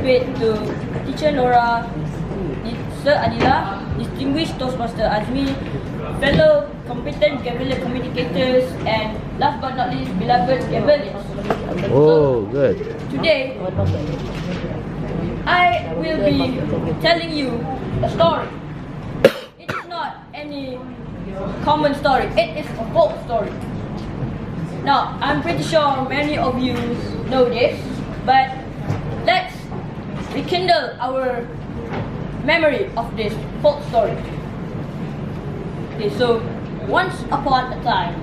bit to Teacher Nora, Sir Adila, Distinguished Toastmaster Azmi, fellow competent Gavilla communicators, and last but not least, beloved Gavillians. Oh, good. Today, I will be telling you a story. It is not any common story, it is a folk story. Now, I'm pretty sure many of you know this, but let's rekindle our memory of this folk story. Okay, so once upon a time,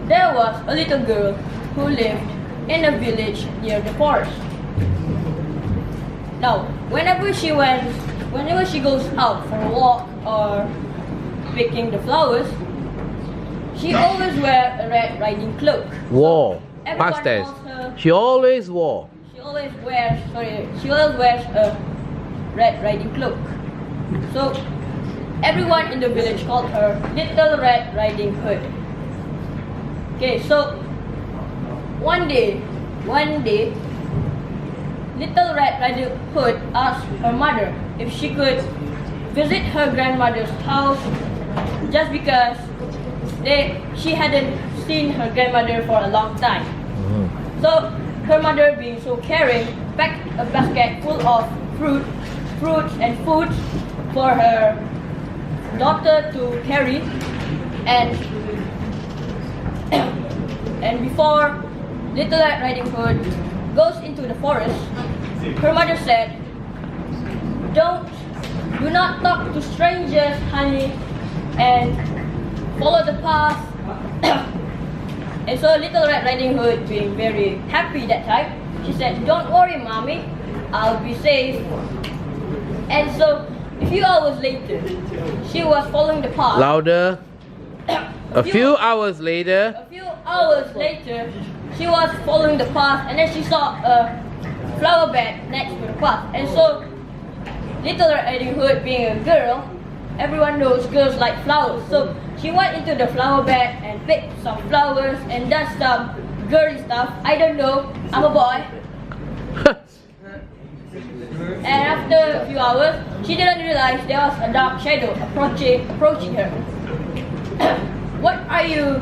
there was a little girl who lived in a village near the forest. Now, whenever she goes out for a walk or picking the flowers, she always wears a red riding cloak. Wore. Everyone Past tense. calls her- She always wore. She always wears a red riding cloak. So everyone in the village called her Little Red Riding Hood. Okay, so one day, Little Red Riding Hood asked her mother if she could visit her grandmother's house just because she hadn't seen her grandmother for a long time. So her mother, being so caring, packed a basket full of fruits and foods for her daughter to carry, and before Little Red Riding Hood goes into the forest, her mother said, do not talk to strangers, honey, and follow the path. And so Little Red Riding Hood, being very happy that time, she said, don't worry, mommy, I'll be safe. And so a few hours later, she was following the path. Louder. A few hours later. A few hours later, she was following the path, and then she saw a flower bed next to the path. And so Little Red Riding Hood, being a girl, everyone knows girls like flowers. So she went into the flower bed and picked some flowers and done some girly stuff. I don't know, I'm a boy. And after a few hours, she didn't realize there was a dark shadow approaching her. Where are you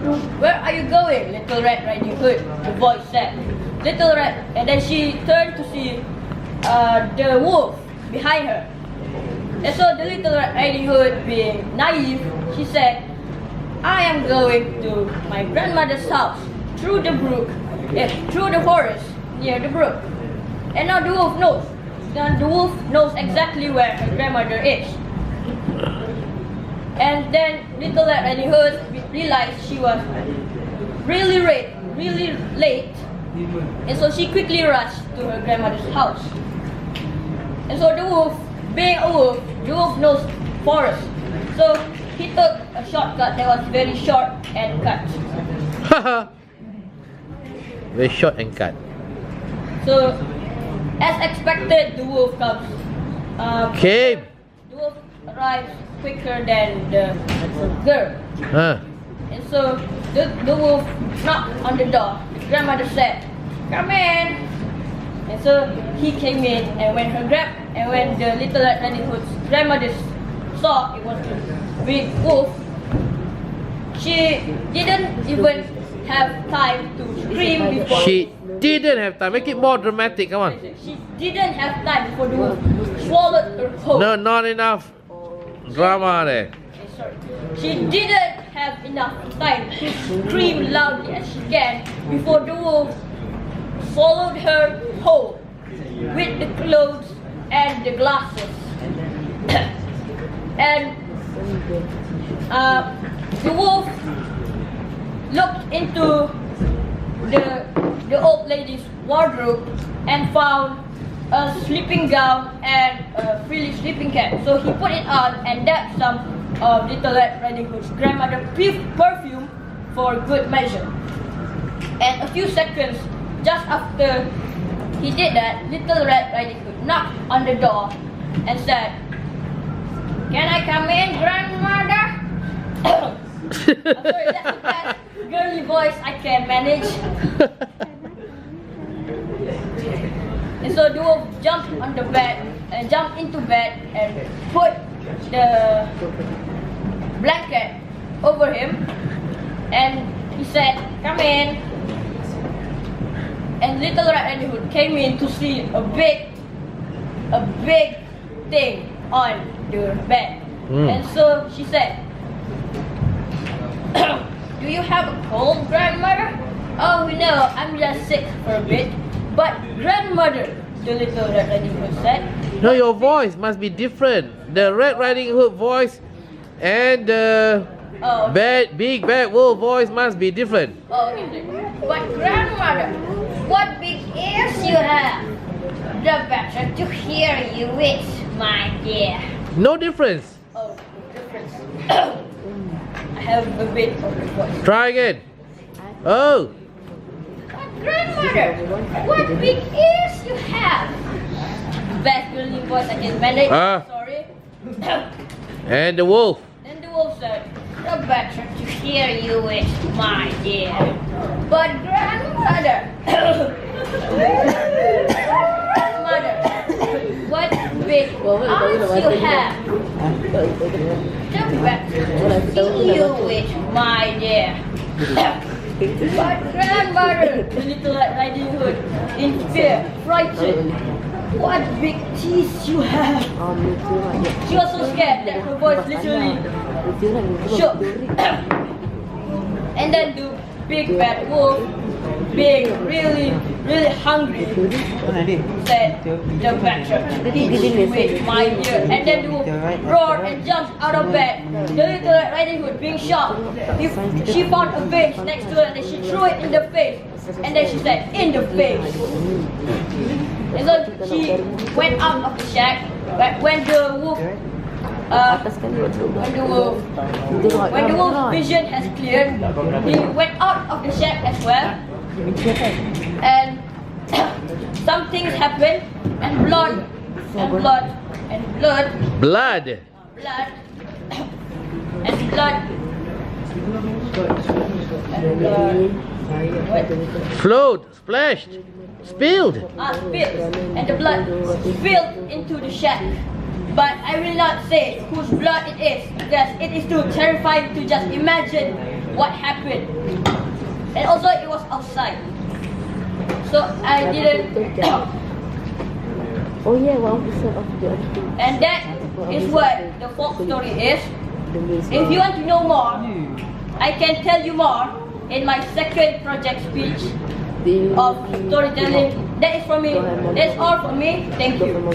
going, Little Red Riding Hood? The voice said. And then she turned to see the wolf behind her. And so the Little Red Riding Hood, being naive, she said, I am going to my grandmother's house through the forest near the brook. And now the wolf knows. The wolf knows exactly where her grandmother is. And then Little Red Riding Hood realized she was really late, and so she quickly rushed to her grandmother's house. And so the wolf, being a wolf, the wolf knows forest, so he took a shortcut that was very short and cut. Very short and cut. So, as expected, the wolf comes. Came. The wolf arrives quicker than the girl. And so the wolf knocked on the door. His grandmother said, "Come in." And so he came in, and when the Little Red Riding Hood's grandmother saw it was the big wolf, she didn't even have time to scream before. She didn't have time. Make it more dramatic. Come on. She didn't have time before the wolf swallowed her whole. No, not enough drama there. Sorry. She didn't have enough time to scream loudly as she can before the wolf swallowed her whole with the clothes and the glasses. And the wolf looked into the old lady's wardrobe and found a sleeping gown and a frilly sleeping cap. So he put it on and dabbed some of Little Red Riding Hood's grandmother perfume for good measure. And a few seconds just after he did that, Little Red Riding Hood knocked on the door and said, "Can I come in, grandmother?" I'm sorry, that's the best girly voice I can manage. And so the wolf jumped on the bed and jumped into bed and put the blanket over him. And he said, "Come in." And Little Red Riding Hood came in to see a big thing on the bed. And so she said, "Do you have a cold, grandmother?" "Oh no, I'm just sick for a bit." "But grandmother," the Little Red Riding Hood said. No, your voice must be different. The Red Riding Hood voice and the Oh, big bad wolf voice must be different. oh, okay. "But grandmother, what big ears you have? The better to hear you with, my dear." No difference. Oh, difference. I have a bit of the voice. Try again. Oh, "Grandmother, what big ears you have?" Best building voice I can manage. Sorry. and the wolf. Then the wolf said, "The better to hear you with, my dear." "But grandmother, grandmother, what big arms you have?" "The better to see you with, my dear." "But grandmother," the Little Red Riding Hood, in fear, frightened, "what big teeth you have." She was so scared that her voice literally shook. And then the big bad wolf, being really hungry, said, "The better eat with, my dear." And then the wolf roared and jumped out of bed. The Little Red Riding Hood, being shocked, she found a vase next to her and she threw it in the face. And then she said, "In the face." And so she went out of the shack. But when the wolf vision has cleared, he went out of the shack as well. And some things happened, and blood and blood and blood Blood. blood and blood and blood what? Flowed. Splashed. Spilled. Spilled, and the blood spilled into the shack. But I will not say whose blood it is, because it is too terrifying to just imagine what happened. And also it was outside, so I didn't. Oh yeah, 1% of the. And that is what the folk story is. If you want to know more, I can tell you more in my second project speech of storytelling. That is from me. That's all from me. Thank you.